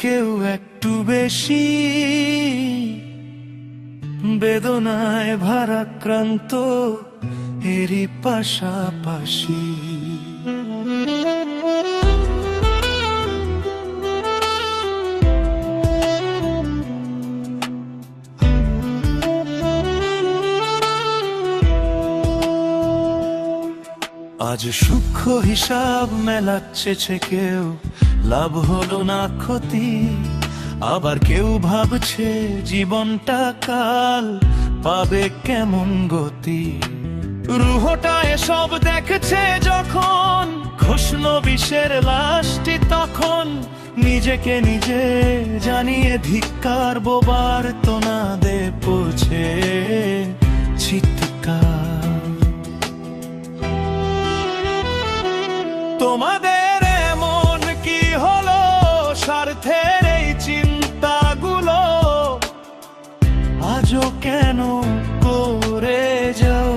কেউ একটু বেশি বেদনায় ভারাক্রান্ত, এরই পাশাপাশি। আজ সূক্ষ্ম হিসাব মেলাচ্ছে কেউ, লাভ হলো না ক্ষতি। আবার কেউ ভাবছে জীবনটা কাল পাবে কেমন গতি। রুহটা এসব দেখছে যখন, খোসনো বিষের লাশটি তখন নিজেকে নিজে জানিয়ে ধিক্কার, বোবার তো না দে পৌঁছে চিৎকার। তোমাদের এমন কি হলো, স্বার্থের এই চিন্তাগুলো আজও কেন করে যাও?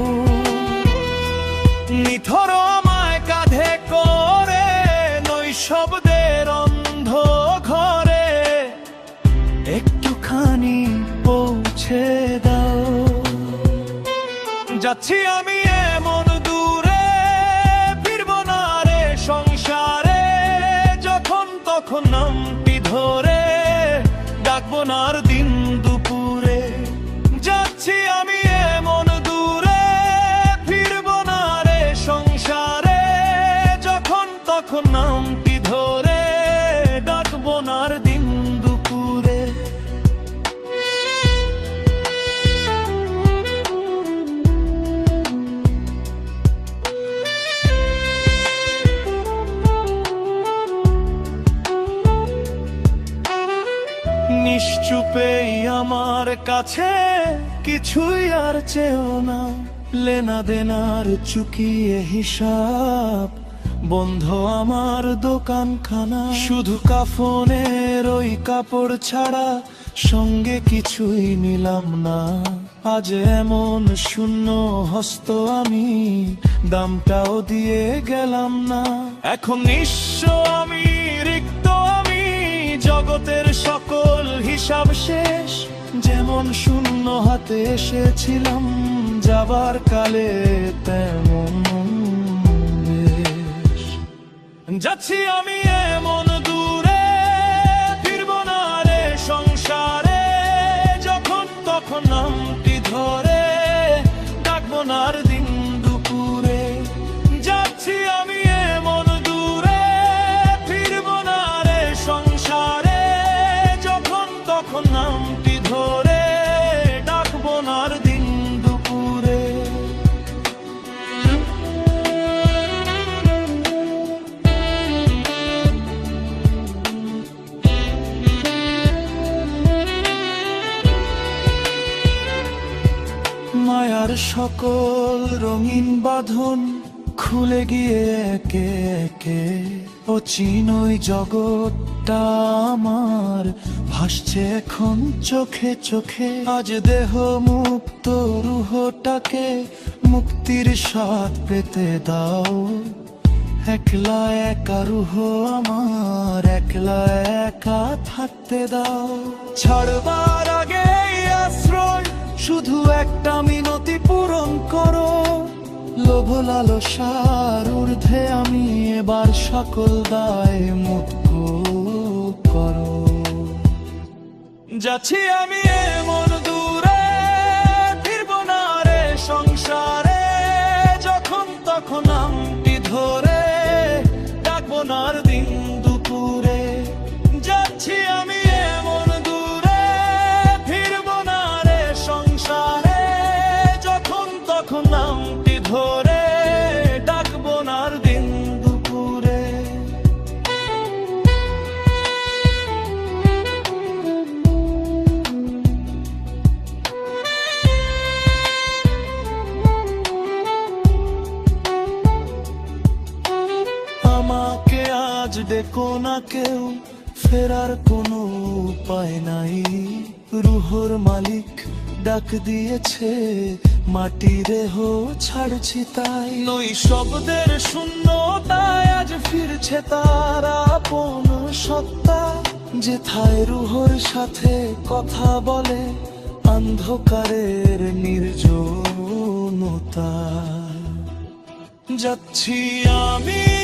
নিথর আমায় কাঁধে করে নৈশব্দের অন্ধ ঘরে একটুখানি পৌঁছে দাও। যাচ্ছি আমি এমন দূরে, ফিরবো না রে সংসারে, যখন তখন নামটি ধরে ডাকবো না আর দিন দুপুরে। যাচ্ছি আমি এমন দূরে, ফিরবো না রে সংসারে, যখন তখন নামটি ধরে ডাকবো না আর দিন দুপুরে। নিশ্চুপেই আমার কাছে কিছুই আর চেও না, লেনা দেনার চুকিয়ে হিসাব বন্ধ আমার দোকানখানা। শুধু কাফনের ওই কাপড় ছাড়া সঙ্গে কিছুই নিলাম না। আজ এমন শূন্য হস্ত আমি, দামটাও দিয়ে গেলাম না। এখন নিঃস্ব আমি, রিক্ত আমি, জগতের সকল হিসাব শেষ। যেমন শূন্য হাতে এসেছিলাম, যাবার কালে তেমন বেশ। যাচ্ছি আমি এমন দূরে, ফিরবো না রে সংসারে, যখন তখন নামটি ধরে ডাকবো না আর দিন দুপুরে। যাচ্ছি আমি এমন দূরে, ফিরবো না রে সংসারে, যখন তখন নামটি ধরে ডাকবো না আর দিন দুপুরে। মায়ার সকল রঙিন বাঁধন খুলে গিয়ে একে একে অচিনই জগৎটা আমার ভাসছে এখন চোখে চোখে। আজ দেহ মুক্ত, রুহটাকে মুক্তির স্বাদ পেতে দাও। একলা একা রুহ আমার, একলা একা থাকতে দাও। ছাড়বার আগে আশ্রয় শুধু একটা মিনতি পূরণ করো। লোভ লালসার ঊর্ধ্বে আমি এবার সকল দায় মুক্ত করো। যাচ্ছি আমি এমন দূরে, ফিরবো না রে সংসারে, যখন তখন নামটি ধরে ডাকবো না আর দিন দুপুরে। যাচ্ছি আমি এমন দূরে, ফিরবো না রে সংসারে, যখন তখন নামটি ধরে ডাকবো না আর দিন দুপুরে। আমাকে আজ ডেকো না কেউ, ফেরার কোনো উপায় নাই। রুহর মালিক ডাক দিয়েছে, মাটি দেহ ছাড়ছি তাই। নৈশব্দের শূন্যতায় আজ ফিরছে তার আপন সত্তা। যেথায় রুহর সাথে কথা বলে অন্ধকারের নির্জনতা। যাচ্ছি আমি